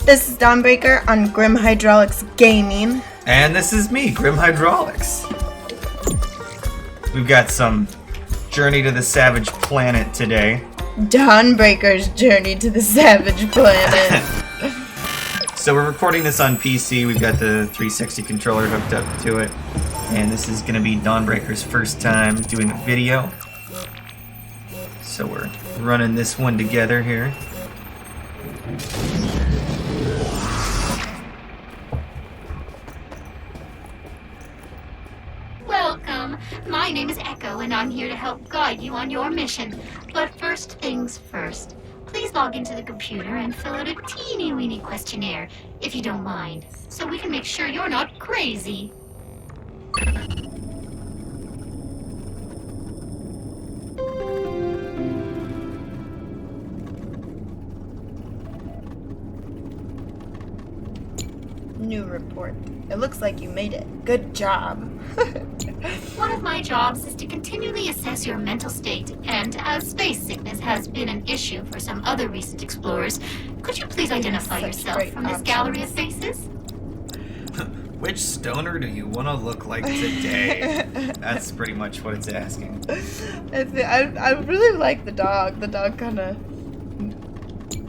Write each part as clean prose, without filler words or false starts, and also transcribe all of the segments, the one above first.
This is DawnBreaker on GrimHydraulix Gaming. And this is me, GrimHydraulix. We've got some Journey to the Savage Planet today. DawnBreaker's Journey to the Savage Planet. So we're recording this on PC. We've got the 360 controller hooked up to it. And this is going to be DawnBreaker's first time doing a video. So we're running this one together here. Welcome. My name is Echo, and I'm here to help guide you on your mission. But first things first, please log into the computer and fill out a teeny-weeny questionnaire, if you don't mind, so we can make sure you're not crazy. New report. It looks like you made it. Good job. One of my jobs is to continually assess your mental state, and as space sickness has been an issue for some other recent explorers, could you please identify yourself from this gallery of faces? Which stoner do you want to look like today? That's pretty much what it's asking. I really like the dog. The dog kind of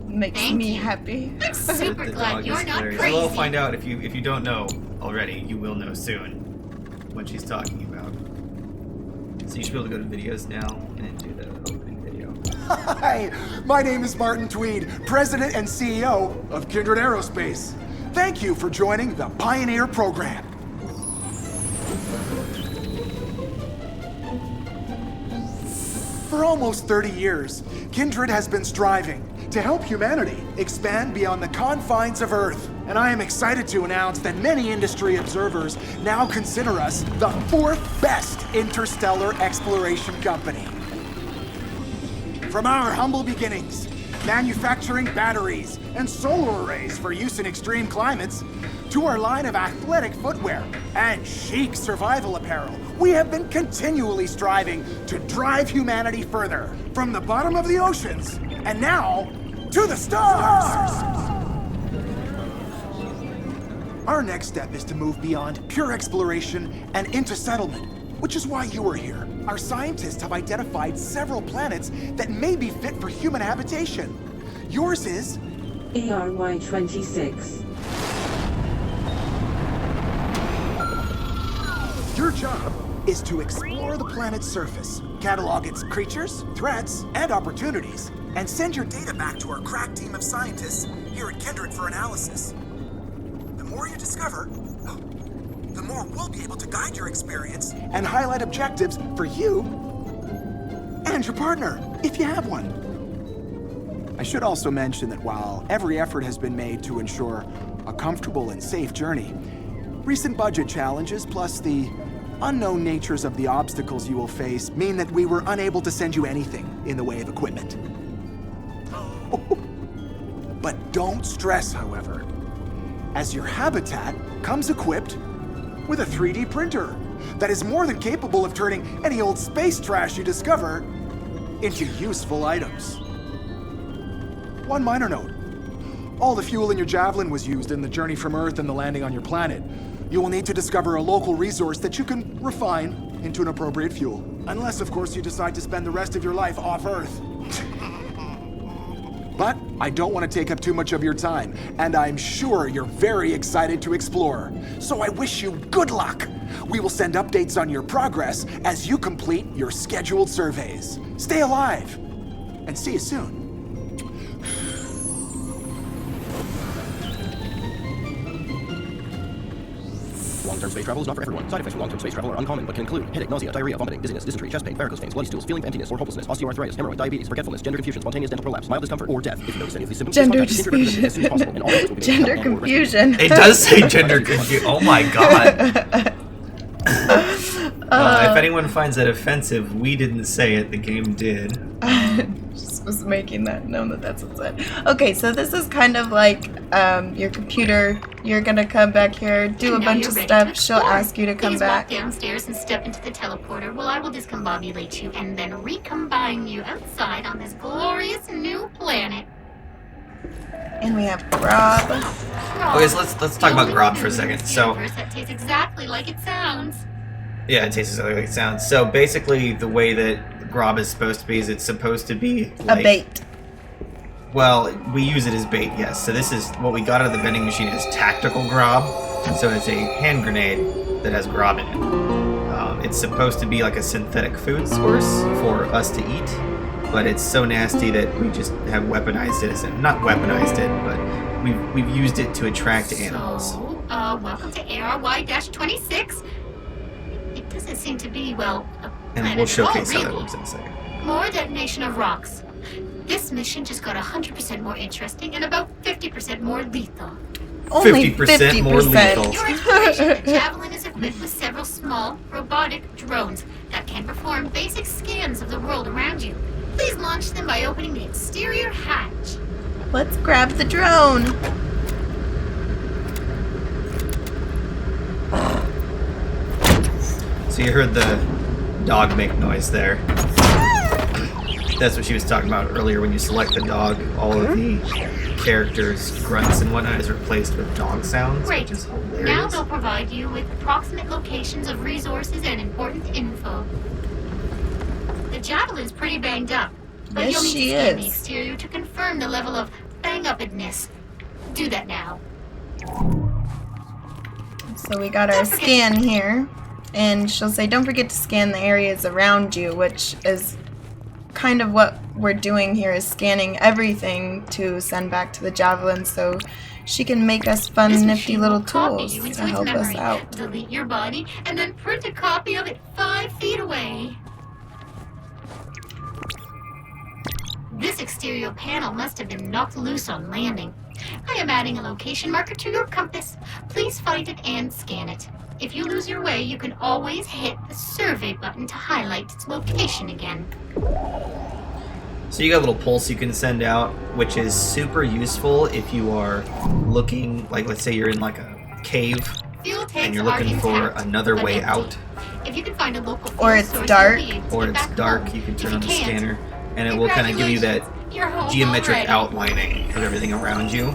makes Thank me you. I'm I'm super The glad dog you're is not hilarious. crazy. We'll find out if you don't know already. You will know soon what she's talking about. So you should be able to go to videos now and then do the opening video. Hi, my name is Martin Tweed, President and CEO of Kindred Aerospace. Thank you for joining the Pioneer program. For almost 30 years, Kindred has been striving to help humanity expand beyond the confines of Earth. And I am excited to announce that many industry observers now consider us the fourth best interstellar exploration company. From our humble beginnings, manufacturing batteries and solar arrays for use in extreme climates, to our line of athletic footwear and chic survival apparel, we have been continually striving to drive humanity further from the bottom of the oceans and now to the stars. Our next step is to move beyond pure exploration and into settlement, which is why you are here. Our scientists have identified several planets that may be fit for human habitation. Yours is ERY-26. Your job is to explore the planet's surface, catalog its creatures, threats, and opportunities, and send your data back to our crack team of scientists here at Kindred for analysis. The more you discover, the more we'll be able to guide your experience and highlight objectives for you and your partner, if you have one. I should also mention that while every effort has been made to ensure a comfortable and safe journey, recent budget challenges plus the unknown natures of the obstacles you will face mean that we were unable to send you anything in the way of equipment. But don't stress, however, as your habitat comes equipped with a 3D printer that is more than capable of turning any old space trash you discover into useful items. One minor note. All the fuel in your Javelin was used in the journey from Earth and the landing on your planet. You will need to discover a local resource that you can refine into an appropriate fuel. Unless, of course, you decide to spend the rest of your life off Earth. But I don't want to take up too much of your time, and I'm sure you're very excited to explore. So I wish you good luck. We will send updates on your progress as you complete your scheduled surveys. Stay alive, and see you soon. Long-term space travel is not for everyone. Side effects from long-term space travel are uncommon, but can include headache, nausea, diarrhea, vomiting, dizziness, dysentery, chest pain, varicose veins, bloody stools, feeling of emptiness or hopelessness, osteoarthritis, hemorrhoid, diabetes, forgetfulness, gender confusion, spontaneous dental prolapse, mild discomfort, or death. If you notice any of these symptoms, Gender please contact your representative as soon as possible, and all efforts will be made to Gender help and/or rescue. confusion. It does say gender confusion. Oh my god. If anyone finds that offensive, we didn't say it, the game did. Just was making that known that that's what's it. Okay, so this is kind of like your computer. You're gonna come back here, do a And now bunch you're of ready stuff. to She'll explore. ask you to come Please back. walk downstairs and step into the teleporter while I will discombobulate you and then recombine you outside on this glorious new planet. And we have Grob. Okay, so let's talk about Grob for a second. So that tastes exactly like it sounds. yeah, it tastes exactly like it sounds. So basically, the way that Grob is supposed to be is it's supposed to be like, A bait. well, we use it as bait, yes. So this is what we got out of the vending machine is tactical Grob. So it's a hand grenade that has Grob in it. It's supposed to be like a synthetic food source for us to eat, but it's so nasty that we just have weaponized it. Not weaponized it, but we've used it to attract animals. So, welcome to ARY-26. It doesn't seem to be, well, a And planet we'll at all, showcase how that really. works in a second. More detonation of rocks. This mission just got 100% more interesting and about 50% more lethal. Only 50% more lethal. Your exploration, the Javelin is equipped with several small, robotic drones that can perform basic scans of the world around you. Please launch them by opening the exterior hatch. Let's grab the drone. So you heard the dog make noise there. That's what she was talking about earlier. When you select the dog, all of the characters' grunts and whatnot is replaced with dog sounds, Great. which is Now hilarious. they'll provide you with approximate locations of resources and important info. The Javelin's pretty banged up, but Yes, you'll need she to scan the is. exterior to confirm the level of bang-upedness. Do that now. So we got our scan here. And she'll say, don't forget to scan the areas around you, which is kind of what we're doing here, is scanning everything to send back to the Javelin so she can make us fun, This nifty machine little will copy tools you to into its help us memory, out. delete your body, and then print a copy of it 5 feet away. This exterior panel must have been knocked loose on landing. I am adding a location marker to your compass. Please find it and scan it. If you lose your way, you can always hit the survey button to highlight its location again. So you got a little pulse you can send out, which is super useful if you are looking, like let's say you're in like a cave Fuel tanks and you're are looking for intact, another but way empty. out, If you can find a local Or fuel it's source, dark. you'll be able to or get it's back dark, home. you can If turn on the can't, scanner and it will kind of give you that you're home geometric already. outlining of everything around you.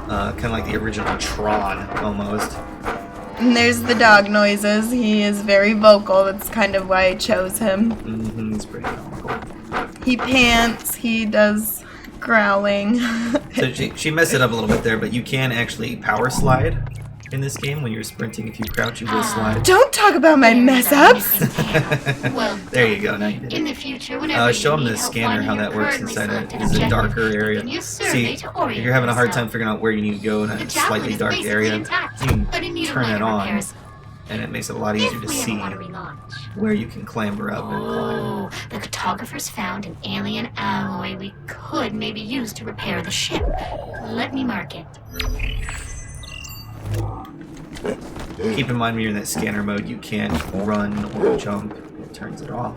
Kind of like the original Tron, almost. And there's the dog noises. He is very vocal. That's kind of why I chose him. Mm-hmm, it's pretty cool. He pants. He does growling. So she messed it up a little bit there, but you can actually power slide in this game. When you're sprinting, if you crouch, you will slide. Don't talk about my mess ups. Well, There you go, now you did in it. the future, whenever Show you them need the help scanner, how finding that your works currently inside selected it. It's a objective, darker area. then use survey See, to if orient you're having a hard yourself. time figuring out where you need to go in The a Javelin slightly is dark basically area, intact, you but in can need of turn it minor on, repairs. and it makes it a lot easier to If we see ever want to relaunch. where you can clamber up and climb. Oh, the cartographers found an alien alloy we could maybe use to repair the ship. Let me mark it. Keep in mind when you're in that scanner mode, you can't run or jump. It turns it off.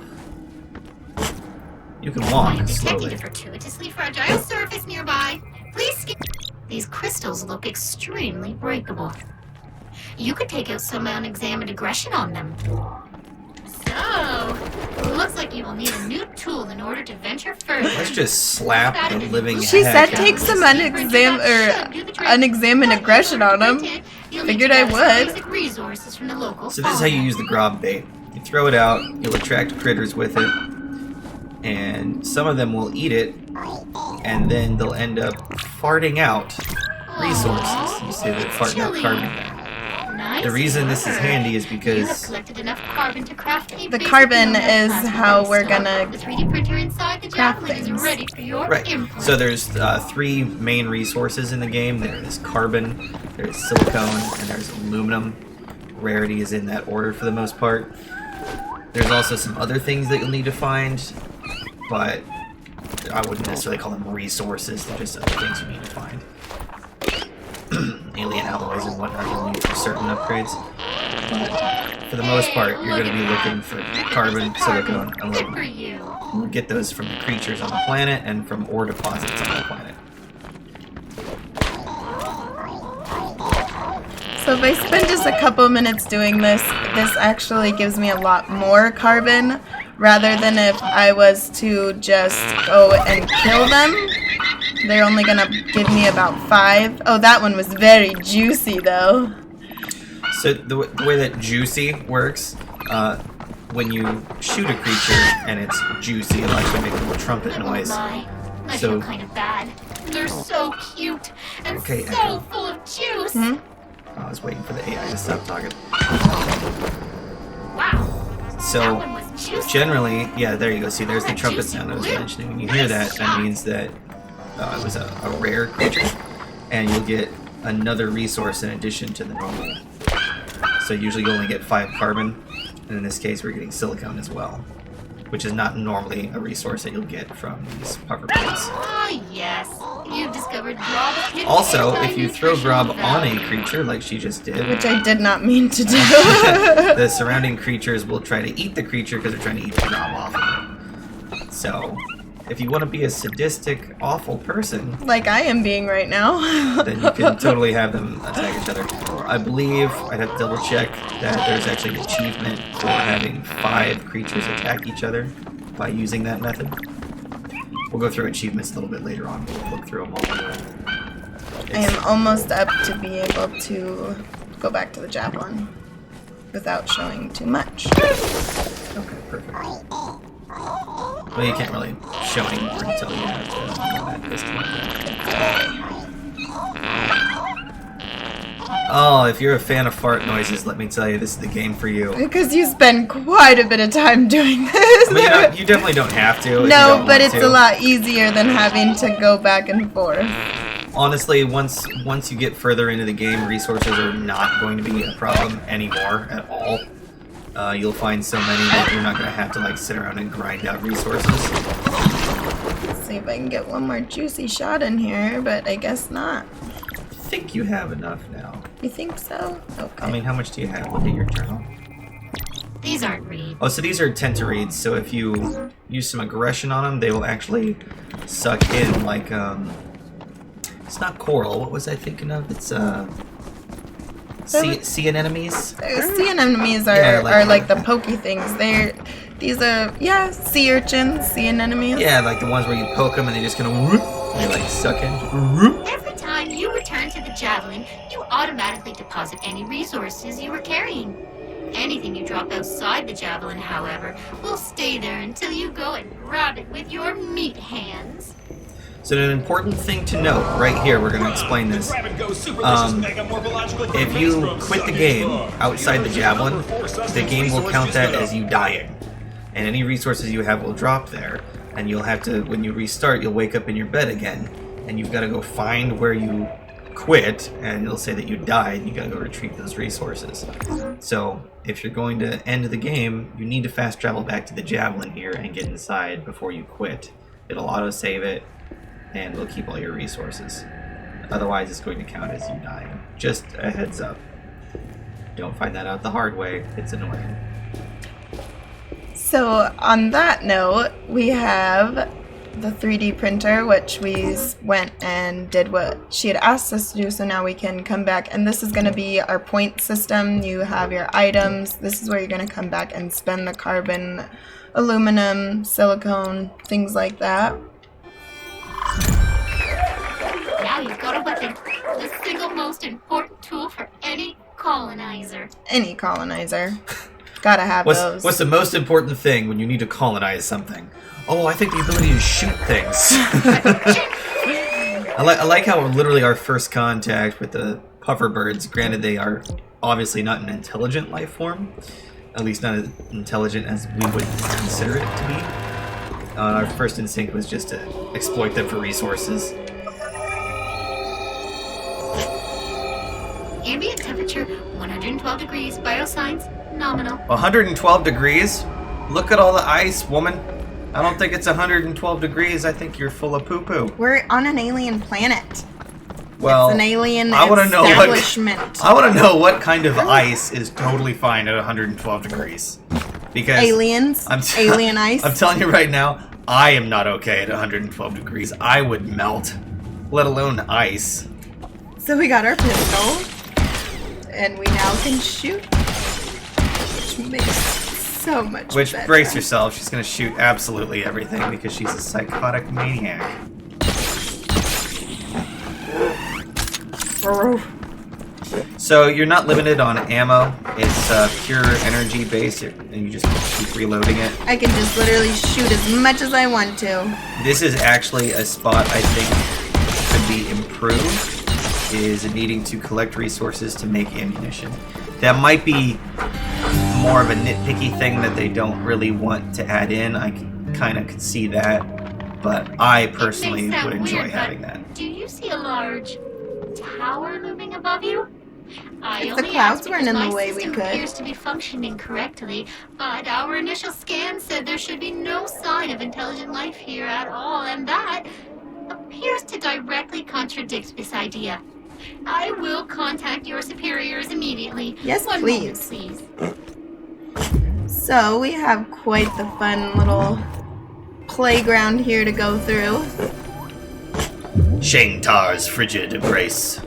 You can I walk am detecting slowly. a fortuitously fragile surface nearby. Please scan. These crystals look extremely breakable. You could take out some unexamined aggression on them. So, looks like you will need a new tool in order to venture further. Let's just slap the living She heck said out take of some this. unexamined aggression on him. Figured I would. Basic resources from the local So this is how you use the Grob bait. You throw it out, you'll attract critters with it, and some of them will eat it, and then they'll end up farting out resources. You see that farting out carbon. Nice The reason this is work. handy is You have because collected enough carbon to craft a The basic carbon unit is plasma how we're crystal. gonna The 3D printer inside the craft Javelin is things. ready for your right. input. So there's 3 main resources in the game. There is carbon, there's silicone, and there's aluminum. Rarity is in that order for the most part. There's also some other things that you'll need to find, but I wouldn't necessarily call them resources. They're just other things you need to find. Alien alloys and whatnot you'll need for certain upgrades. But for the most part, you're going to be looking for carbon, silicone, and Good for aluminum. you. You'll get those from the creatures on the planet and from ore deposits on the planet. So if I spend just a couple minutes doing this, this actually gives me a lot more carbon, rather than if I was to just go and kill them. They're only gonna give me about 5. Oh, that one was very juicy though. So the way that juicy works, when you shoot a creature and it's juicy, it likes to make a little trumpet noise. I So- feel kind of bad. They're so cute and Okay, so Echo. full of juice. I was waiting for the AI to stop talking. Wow. That So one was juicy. generally, yeah, there you go. See, there's the That trumpet juicy sound I was blue. mentioning. When you hear that, that means that it was a rare creature, and you'll get another resource in addition to the normal. So usually you only get 5 carbon, and in this case we're getting silicone as well, which is not normally a resource that you'll get from these puffer plates. Ah, yes. You've discovered Grob's hidden Also, if you throw anti-nutritional Grob on a value. creature like she just did, Which I did not mean to do. the surrounding creatures will try to eat the creature because they're trying to eat the Grob off of it. So, if you want to be a sadistic, awful person, Like I am being right now. then you can totally have them attack each other. I believe, I'd have to double check, that there's actually an achievement for having 5 creatures attack each other by using that method. We'll go through achievements a little bit later on. We'll look through them all. I am almost up to be able to go back to the javelin without showing too much. Okay, perfect. Well, you can't really show anymore until you have that pistol. Oh, if you're a fan of fart noises, let me tell you, this is the game for you. Because you spend quite a bit of time doing this. I mean, you definitely don't have to. if you No, don't but want it's to. a lot easier than having to go back and forth. Honestly, once you get further into the game, resources are not going to be a problem anymore at all. You'll find so many that you're not going to have to like sit around and grind out resources. Let's see if I can get one more juicy shot in here, but I guess not. I think you have enough now. You think so? Okay. I mean, how much do you have? Look at your journal. These aren't read. Oh, so these are tend to read, so if you use some aggression on them, they will actually suck in, like, it's not coral, what was I thinking of? It's, sea anemones? Sea anemones are, Yeah, are like the pokey things. These are, yeah, sea urchins, sea anemones. Yeah, like the ones where you poke them and they just kind of whoop, and they like suck in. Whoop. Every time you return to the javelin, you automatically deposit any resources you were carrying. Anything you drop outside the javelin, however, will stay there until you go and grab it with your meat hands. So an important thing to note, right here, we're going to explain this. If you quit the game outside the javelin, the game will count that as you dying. And any resources you have will drop there. And you'll have to, when you restart, you'll wake up in your bed again. And you've got to go find where you quit, and it'll say that you died, and you got to go retrieve those resources. So if you're going to end the game, you need to fast travel back to the javelin here and get inside before you quit. It'll auto-save it, and it'll keep all your resources. Otherwise, it's going to count as you dying. Just a heads up. Don't find that out the hard way. It's annoying. So on that note, we have the 3D printer, which we went and did what she had asked us to do, so now we can come back, and this is going to be our point system. You have your items. This is where you're going to come back and spend the carbon, aluminum, silicone, things like that. Now you've got a weapon, the single most important tool for any colonizer. Any colonizer. Gotta have those. What's the most important thing when you need to colonize something? Oh, I think the ability to shoot things. I like how literally our first contact with the puffer birds, granted they are obviously not an intelligent life form, at least not as intelligent as we would consider it to be. Our first instinct was just to exploit them for resources. Ambient temperature, 112 degrees, biosigns, nominal. 112 degrees? Look at all the ice, woman. I don't think it's 112 degrees. I think you're full of poo-poo. We're on an alien planet. Well, It's an alien I wanna know establishment. I want to know what kind of ice is totally fine at 112 degrees. Because Aliens? Alien ice? I'm telling you right now, I am not okay at 112 degrees. I would melt, let alone ice. So we got our pistol, and we now can shoot, which makes so much Which, better. brace yourself, she's going to shoot absolutely everything because she's a psychotic maniac. So you're not limited on ammo. It's pure energy based, and you just keep reloading it. I can just literally shoot as much as I want to. This is actually a spot I think could be improved, is needing to collect resources to make ammunition. That might be more of a nitpicky thing that they don't really want to add in. I kind of could see that, but I personally would enjoy having that. Do you see a large tower looming above you? If the clouds weren't in the way, we could. Appears to be functioning correctly, but our initial scan said there should be no sign of intelligent life here at all, and that appears to directly contradict this idea. I will contact your superiors immediately. Yes, One please. moment, please. So we have quite the fun little playground here to go through. Shangtar's frigid embrace.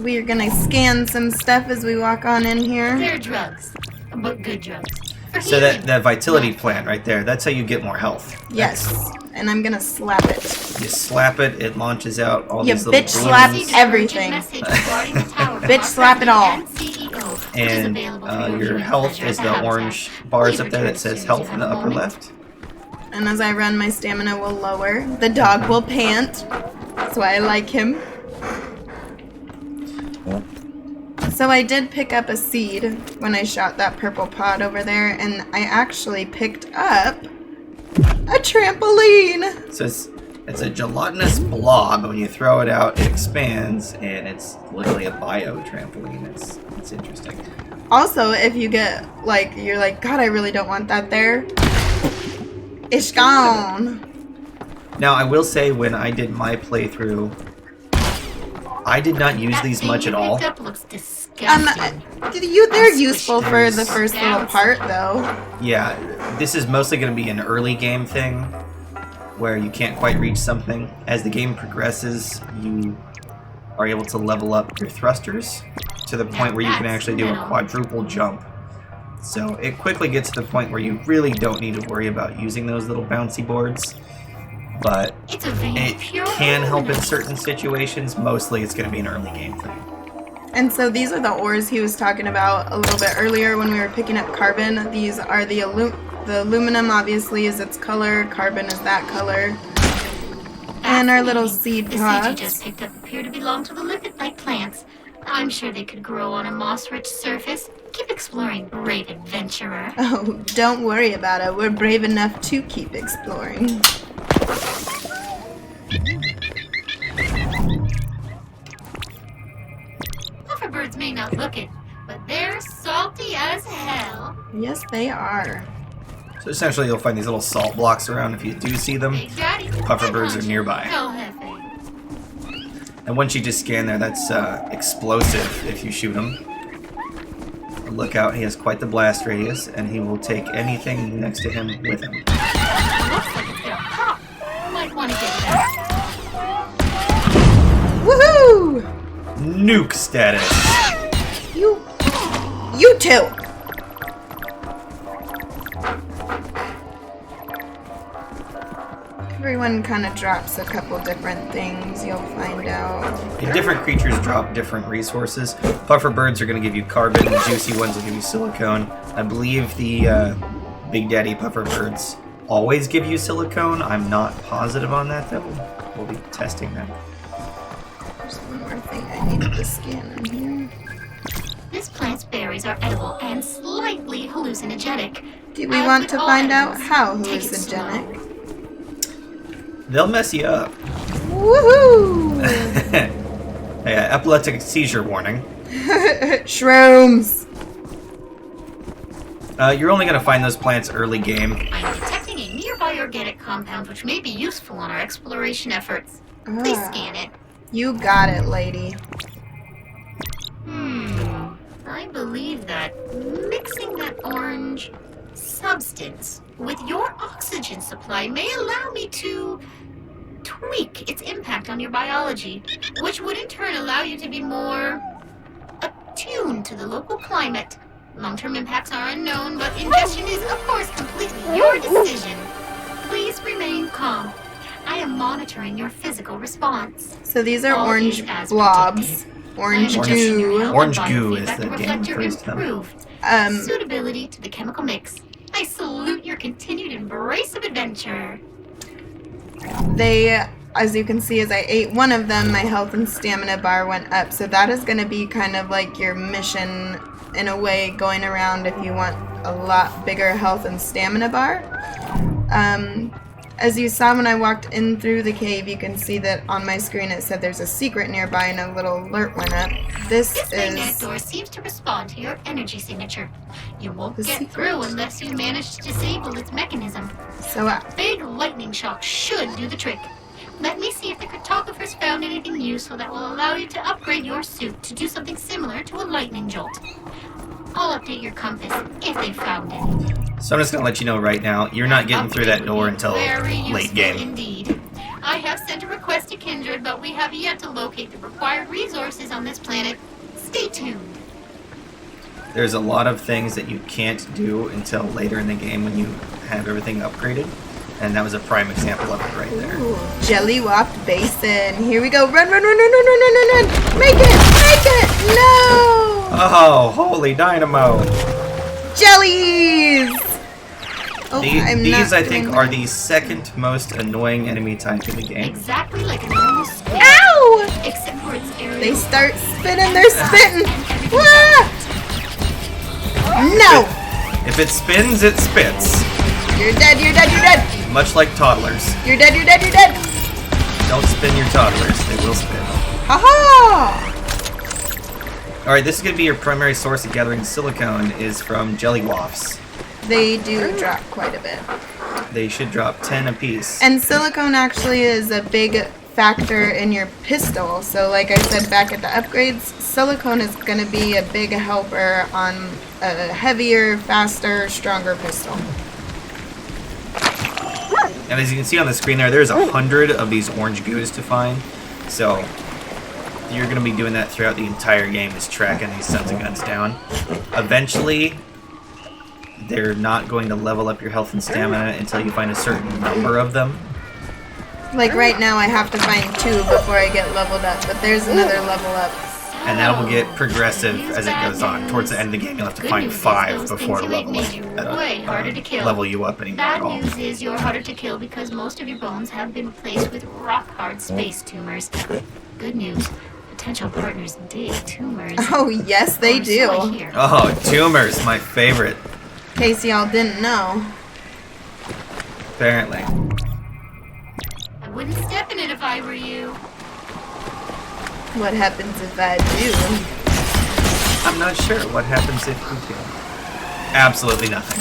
We're gonna scan some stuff as we walk on in here. They're drugs, but good drugs. For So healing. that vitality plant right there, that's how you get more health. Yes, and I'm gonna slap it. You slap it, it launches out all You these little bitch slap balloons. everything. Bitch slap it all. And your health is the orange bars up there that says health in the upper left. And as I run, my stamina will lower. The dog will pant. That's why I like him. So I did pick up a seed when I shot that purple pod over there, and I actually picked up a trampoline. So it's a gelatinous blob. When you throw it out, it expands, and it's literally a bio trampoline. It's interesting. Also, if you get, like, you're like, God, I really don't want that there. It's gone. Now, I will say, when I did my playthrough, I did not use these much at all. Looks disgusting. They're useful for the first little part, though. Yeah, this is mostly going to be an early game thing, where you can't quite reach something. As the game progresses, you are able to level up your thrusters to the point where you can actually do a quadruple jump. So it quickly gets to the point where you really don't need to worry about using those little bouncy boards. But It's a vein it of pure can help in aluminum. certain situations. Mostly it's going to be an early game thing. And so these are the ores he was talking about a little bit earlier when we were picking up carbon. These are the aluminum, obviously, is its color. Carbon is that color. And our little seed The seeds you pods. just picked up appear to belong to the lipid-like plants. I'm sure they could grow on a moss-rich surface. Keep exploring, brave adventurer. Oh, don't worry about it. We're brave enough to keep exploring. Pufferbirds may not look it, but they're salty as hell. Yes, they are. So essentially you'll find these little salt blocks around if you do see them. Big Daddy, Pufferbirds are nearby. El Jefe. And once you just scan there, that's explosive if you shoot him. Look out, he has quite the blast radius, and he will take anything next to him with him. Looks like it's gonna pop. Might want to get that. Woohoo! Nuke status! You too! Everyone kind of drops a couple different things, you'll find out. Different creatures drop different resources. Pufferbirds are going to give you carbon, the juicy ones will give you silicone. I believe the Big Daddy Pufferbirds always give you silicone. I'm not positive on that, though. We'll be testing that. There's one more thing I needed to scan in here. This plant's berries are edible and slightly hallucinogenic. Do we As want with to all find out edibles, how take it slow. hallucinogenic? They'll mess you up. Woohoo! Hey, epileptic seizure warning. Shrooms! You're only going to find those plants early game. I'm detecting a nearby organic compound which may be useful on our exploration efforts. Please Ah, scan it. you got it, lady. I believe that mixing that orange substance with your oxygen supply may allow me to tweak its impact on your biology, which would in turn allow you to be more attuned to the local climate. Long-term impacts are unknown, but ingestion is, of course, completely your decision. Please remain calm. I am monitoring your physical response. So these are All orange is as blobs. predicted. Orange I am adjusting your goo. health Orange and goo biofeedback is the to reflect game your first, though. improved suitability to the chemical mix. I salute your continued embrace of adventure. They, as you can see, as I ate one of them, my health and stamina bar went up. So that is going to be kind of like your mission in a way, going around if you want a lot bigger health and stamina bar. As you saw when I walked in through the cave, you can see that on my screen it said there's a secret nearby and a little alert went up. This magnetic is... door seems to respond to your energy signature. You won't The get secret. through unless you manage to disable its mechanism. So, Big lightning shock should do the trick. Let me see if the cartographers found anything useful that will allow you to upgrade your suit to do something similar to a lightning jolt. I'll update your compass if they found it. So I'm just gonna let you know right now, you're not getting through that door until late game. Indeed. I have sent a request to Kindred, but we have yet to locate the required resources on this planet. Stay tuned. There's a lot of things that you can't do until later in the game when you have everything upgraded. And that was a prime example of it right there. ooh, Jelly Waft Basin. Here we go. Run, run, run, run, run, run, run, run, run. Make it! Make it! No! Oh, holy dynamo! Jellies! Oh, I'm These, not I think, doing are that. the second most annoying enemy type in the game. Exactly like a normal squid, Ow! except for its area. They start spinning. They're spitting. Ah! No! If it spins, it spits. You're dead. You're dead. You're dead. Much like toddlers. You're dead. You're dead. You're dead. Don't spin your toddlers, they will spin. Ha-ha! Alright, this is going to be your primary source of gathering silicone is from jelly wafts. They do drop quite a bit. They should drop 10 apiece. And silicone actually is a big factor in your pistol. So like I said back at the upgrades, silicone is going to be a big helper on a heavier, faster, stronger pistol. And as you can see on the screen there's 100 of these orange goos to find. So you're going to be doing that throughout the entire game, is tracking these sons of guns down. Eventually, they're not going to level up your health and stamina until you find a certain number of them. Like right now I have to find 2 before I get leveled up, but there's another level up. And that will get progressive as it goes on. Towards the end of the game, you'll have to Good find news is 5 those before things you ate made you way harder to kill. level you up anymore at Bad all. news is you're harder to kill because most of your bones have been replaced with rock-hard space tumors. Good news, potential partners dig tumors. Oh yes, they Or so I do. hear. Oh, tumors, my favorite, In case y'all didn't know. apparently. I wouldn't step in it if I were you. What happens if I do? I'm not sure what happens if you do. Absolutely nothing.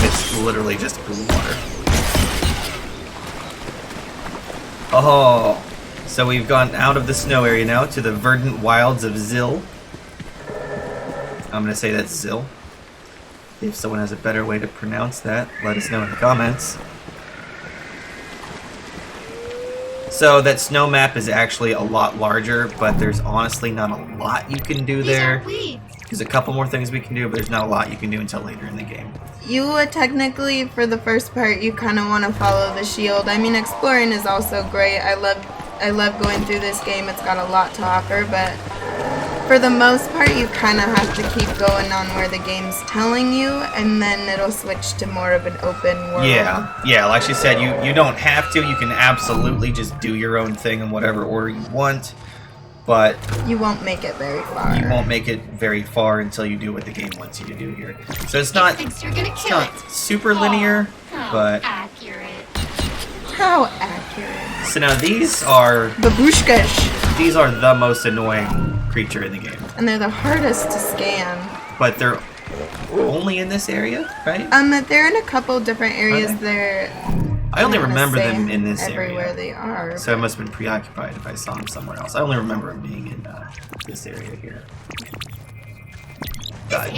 It's literally just blue water. Oh, so we've gone out of the snow area now to the verdant wilds of Zil. I'm gonna say that's Zil. If someone has a better way to pronounce that, let us know in the comments. So that snow map is actually a lot larger, but there's honestly not a lot you can do These are there. weeds. There's a couple more things we can do, but there's not a lot you can do until later in the game. You technically, for the first part, you kind of want to follow the shield. I mean, exploring is also great. I love going through this game. It's got a lot to offer, but for the most part, you kind of have to keep going on where the game's telling you, and then it'll switch to more of an open world. Yeah, like she said, you don't have to. You can absolutely just do your own thing in whatever order you want, but You won't make it very far. you won't make it very far until you do what the game wants you to do here. So it's not, Thinks you're gonna it's kill not it. super linear, How but... accurate. How accurate. So now these are Babushkas. the most annoying creature in the game. And they're the hardest to scan. But they're only in this area, right? They're in a couple different areas. Are they? They're... I only I'm gonna remember say them in this everywhere area. they are. So I must have been preoccupied if I saw them somewhere else. I only remember them being in this area here.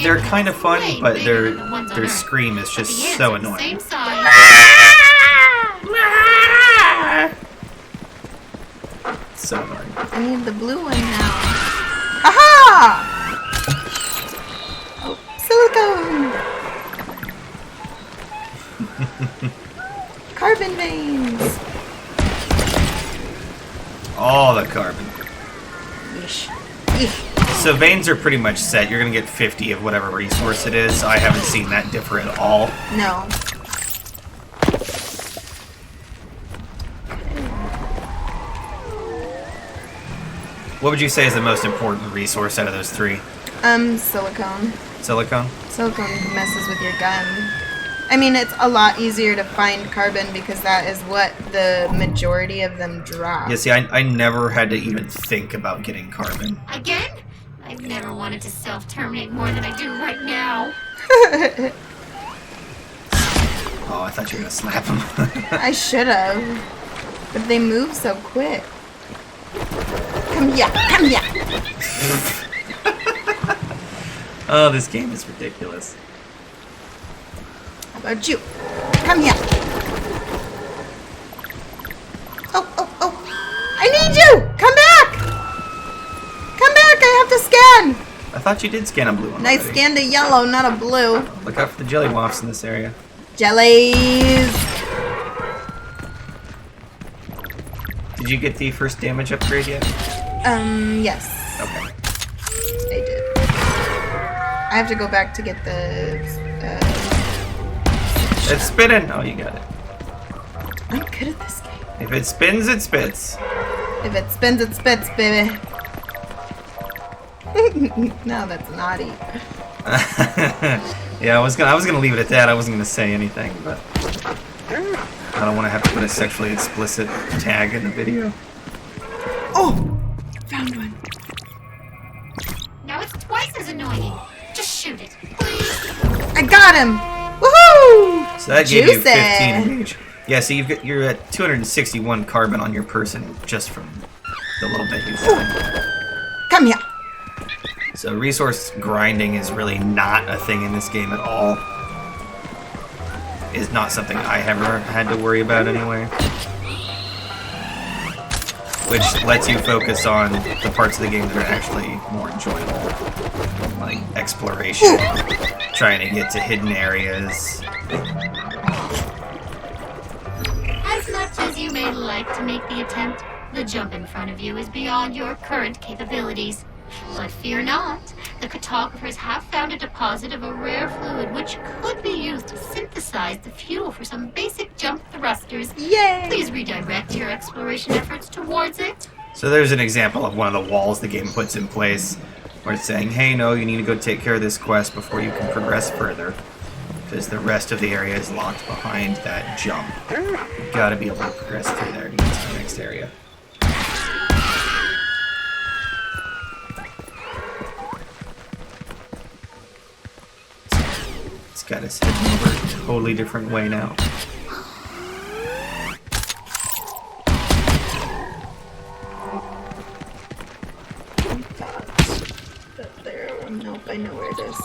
They're kind of fun, but their scream is just so annoying. Same size. So annoying. I need the blue one now. Aha! Oh, silicone! Carbon veins! all the carbon. Yeesh. Yeesh. So veins are pretty much set. You're going to get 50 of whatever resource it is. I haven't seen that differ at all. No. What would you say is the most important resource out of those three? Silicone. Silicone? Silicone messes with your gun. I mean, it's a lot easier to find carbon because that is what the majority of them drop. Yeah, see, I never had to even think about getting carbon. Again? I've never wanted to self-terminate more than I do right now. Oh, I thought you were going to slap him. I should have. But they move so quick. Come here, come here. Oh, this game is ridiculous. How about you? Come here. Oh, oh, oh. I need you! Come back! Come back, I have to scan! I thought you did scan a blue one I already. scanned a yellow, not a blue. Look out for the jelly waffs in this area. Jellies! Did you get the first damage upgrade yet? Yes. Okay. I did. I have to go back to get the, It's spinning. Oh, you got it. I'm good at this game. If it spins, it spits. If it spins, it spits, baby. No, that's naughty. Yeah, I was gonna leave it at that. I wasn't gonna say anything, but I don't want to have to put a sexually explicit tag in the video. Oh! Found one. Now it's twice as annoying. Just shoot it, please. I got him! Woohoo! So that gave you Juicy. 15 rage. Yeah, so you're at 261 carbon on your person just from the little bit you've done. Come here. So resource grinding is really not a thing in this game at all. Is not something I ever had to worry about anyway. Which lets you focus on the parts of the game that are actually more enjoyable. Like exploration, trying to get to hidden areas. As much as you may like to make the attempt, the jump in front of you is beyond your current capabilities. But fear not, the cartographers have found a deposit of a rare fluid which could be used to synthesize the fuel for some basic jump thrusters. Yay! Please redirect your exploration efforts towards it. So there's an example of one of the walls the game puts in place where it's saying, hey, no, you need to go take care of this quest before you can progress further. Because the rest of the area is locked behind that jump. You gotta be able to progress through there to get to the next area. It's got us heading over a totally different way now. There. Nope, I know where it is.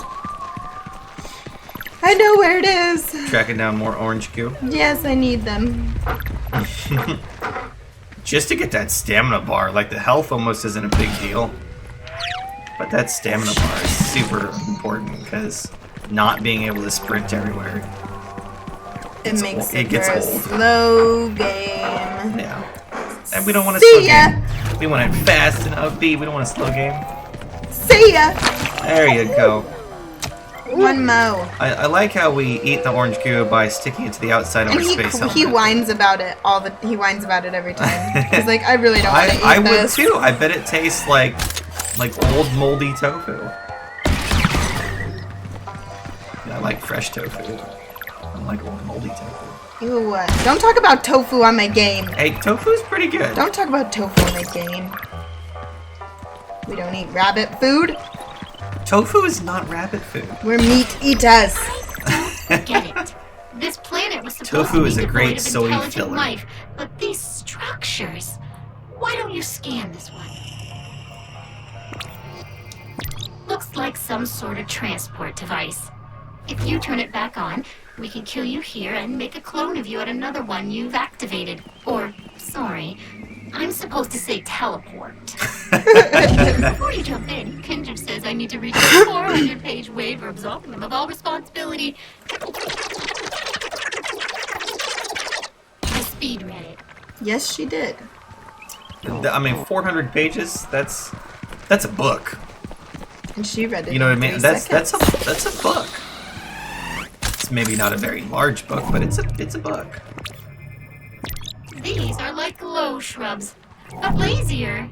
I know where it is! Tracking down more orange goo. Yes, I need them. Just to get that stamina bar, like the health almost isn't a big deal. But that stamina bar is super important because not being able to sprint everywhere. It makes it it gets for a old. slow game. Yeah. And we don't want a See slow ya. game. We want it fast and upbeat. We don't want a slow game. See ya! There you go. One mo. I like how we eat the orange goo by sticking it to the outside of And our space helmet. he whines about it he whines about it every time. He's like, I really don't want to eat I would this. too. I bet it tastes like old moldy tofu. Yeah, I like fresh tofu. I don't like old moldy tofu. Ew, don't talk about tofu on my game. Hey, tofu's pretty good. Don't talk about tofu on my game. We don't eat rabbit food. Tofu is not rabbit food. We're meat eaters. Get it. This planet was supposed Tofu to be is a devoid great of soy intelligent filler. life, but these structures. Why don't you scan this one? Looks like some sort of transport device. If you turn it back on, we can kill you here and make a clone of you at another one you've activated. Or, sorry, I'm supposed to say teleport. Before you jump in, Kindred says I need to read a 400-page waiver absolving him of all responsibility. I speed read it. Yes, she did. I mean, 400 pages. That's a book. And she read it. You know what I in mean? 3 That's seconds. a book. It's maybe not a very large book, but it's a book. These are like low shrubs, but lazier.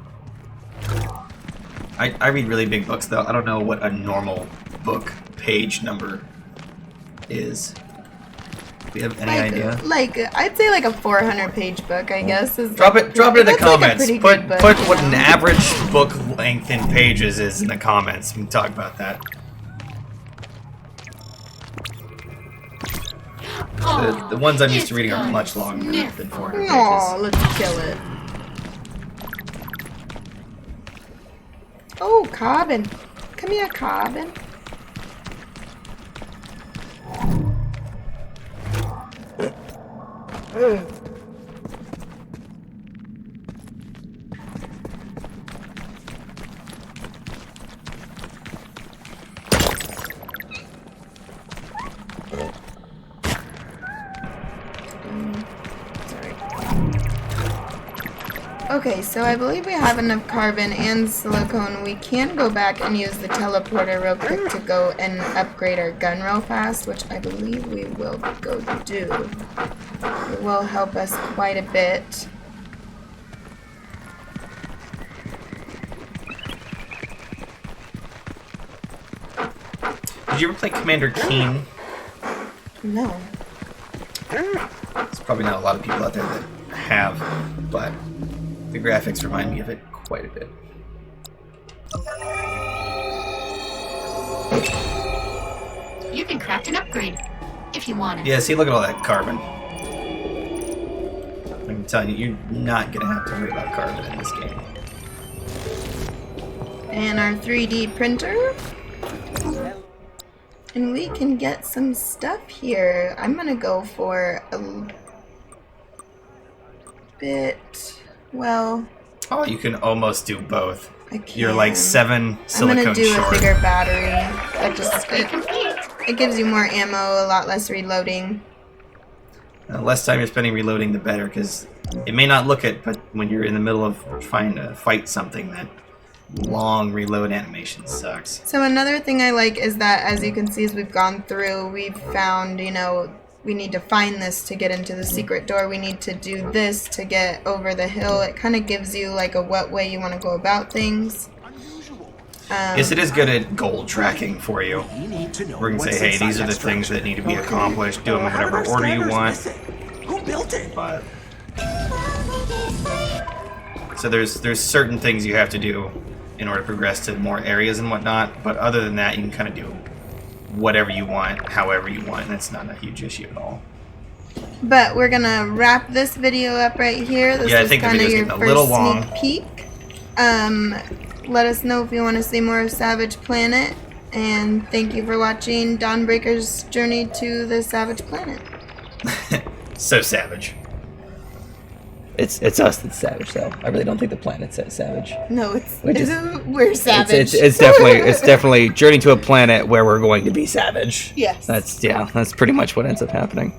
I read really big books though. I don't know what a normal book page number is. Do you have any idea? Like I'd say like a 400-page book, I guess. Is Drop like, it in the that's comments. Like a pretty put good book, put what yeah. an average book length in pages is in the comments. We can talk about that. The ones I'm used to reading are much longer than 400 Aw, pages. let's kill it. Oh, Cobbin. Come here, Cobbin. Okay, so I believe we have enough carbon and silicone. We can go back and use the teleporter real quick to go and upgrade our gun real fast, which I believe we will go do. It will help us quite a bit. Did you ever play Commander Keen? No. There's probably not a lot of people out there that have, but the graphics remind me of it quite a bit. You can craft an upgrade if you want it. Yeah, see, look at all that carbon. I'm telling you, you're not gonna have to worry about carbon in this game. And our 3D printer. And we can get some stuff here. I'm gonna go for a bit, well... Oh, you can almost do both. I can. You're like 7 silicone I'm gonna do short. a bigger battery. That just, it gives you more ammo, a lot less reloading. The less time you're spending reloading, the better, because it may not look it, but when you're in the middle of trying to fight something, that long reload animation sucks. So another thing I like is that, as you can see, as we've gone through, we've found, you know, we need to find this to get into the secret door. We need to do this to get over the hill. It kind of gives you like a what way you want to go about things. Yes, it is good at goal tracking for you. We need to know We're going to what's say, hey, these are inside the that things that structure. need to be Okay. accomplished. Do them in How did whatever our order you scanners want. miss it? Who built it? But so there's certain things you have to do in order to progress to more areas and whatnot. But other than that, you can kind of do whatever you want, however you want, and it's not a huge issue at all. But we're gonna wrap this video up right here. This Yeah, I is think the kind of video's your getting a little first long. sneak peek. Let us know if you want to see more of Savage Planet. And thank you for watching DawnBreaker's journey to the Savage Planet. So savage. It's us that's savage, though. I really don't think the planet's that savage. No, it's Which is- we're savage. It's definitely journey to a planet where we're going to be savage. Yes. That's pretty much what ends up happening.